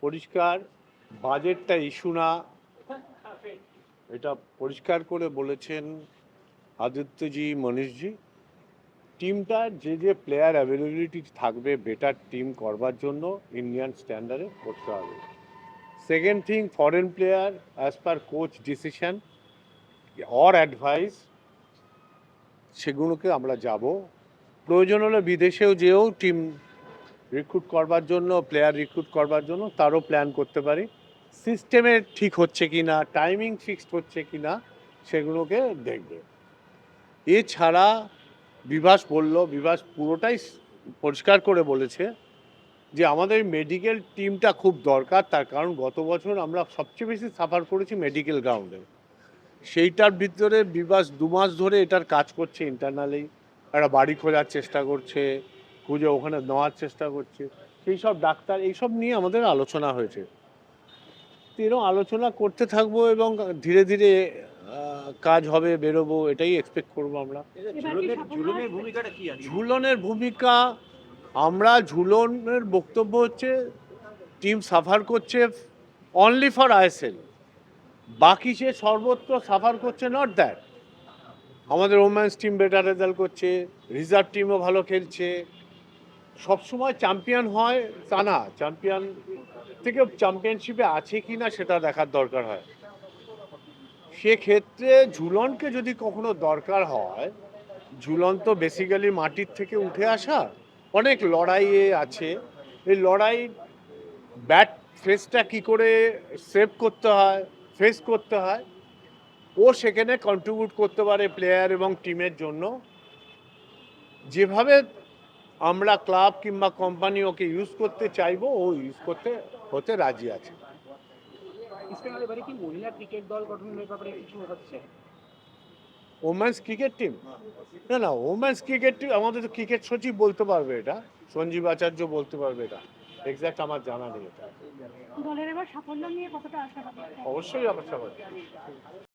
পরিষ্কার, বাজেটটা ইস্যু না, এটা পরিষ্কার করে বলেছেন আদিত্যজি, মনীষজি। টিমটার যে প্লেয়ার অ্যাভেলেবিলিটি থাকবে বেটার টিম করবার জন্য ইন্ডিয়ান স্ট্যান্ডার্ডে করতে হবে। Second thing, foreign player as per coach decision or advice, সেগুলোকে আমরা যাব। প্রয়োজন হলে বিদেশেও যেও টিম রিক্রুট করবার জন্য, প্লেয়ার রিক্রুট করবার জন্য তারও প্ল্যান করতে পারি। সিস্টেমে ঠিক হচ্ছে কি না, টাইমিং ফিক্সড হচ্ছে কি না, সেগুলোকে দেখবে। এছাড়া বিভাস পুরোটাই পরিষ্কার করে বলেছে যে আমাদের মেডিকেল টিমটা খুব দরকার, তার কারণ গত বছর আমরা সবচেয়ে বেশি সাফার করেছি মেডিকেল গ্রাউন্ডে। সেইটার ভিতরে বিভাস 2 মাস ধরে এটার কাজ করছে ইন্টারনালি, একটা বাড়ি খোঁজার চেষ্টা করছে, খুঁজে ওখানে নেওয়ার চেষ্টা করছে, সেই সব ডাক্তার, এইসব নিয়ে আমাদের আলোচনা হয়েছে। এরকম আলোচনা করতে থাকবো এবং ধীরে ধীরে কাজ হবে, বেরোবো, এটাই এক্সপেক্ট করবো আমরা। ঝুলনের ভূমিকা, ঝুলনের বক্তব্য হচ্ছে টিম সাফার করছে অনলি ফর আইএসএল, বাকি সে সর্বত্র সাফার করছে, নট দ্যাট। আমাদের ওমেন্স টিম বেটার রেজাল্ট করছে, রিজার্ভ টিমও ভালো খেলছে, সবসময় চ্যাম্পিয়ন হয় তা না, চ্যাম্পিয়ন থেকে চ্যাম্পিয়নশিপে আছে কি না সেটা দেখার দরকার হয়। সেক্ষেত্রে ঝুলনকে যদি কখনো দরকার হয়, ঝুলন তো বেসিক্যালি মাটির থেকে উঠে আসা, অনেক লড়াইয়ে আছে। এই লড়াই ব্যাট ফেসটা কি করে সেভ করতে হয়, ফেস করতে হয়, ও সেখানে কন্ট্রিবিউট করতে পারে প্লেয়ার এবং টিমের জন্য। যেভাবে আমরা ক্লাব কিংবা কোম্পানি ওকে ইউজ করতে চাইবো, ও ইউজ করতে হতে রাজি আছে। ওমেন্স ক্রিকেট টিম, না ওমেন্স ক্রিকেট টিম আমাদের তো ক্রিকেট সচিব বলতে পারবে, এটা সঞ্জীব আচার্য বলতে পারবে, এটা এক্স্যাক্ট আমার জানা নেই। এটা দলের এবার সাফল্য নিয়ে কতটা আশা? অবশ্যই আশাবাদী।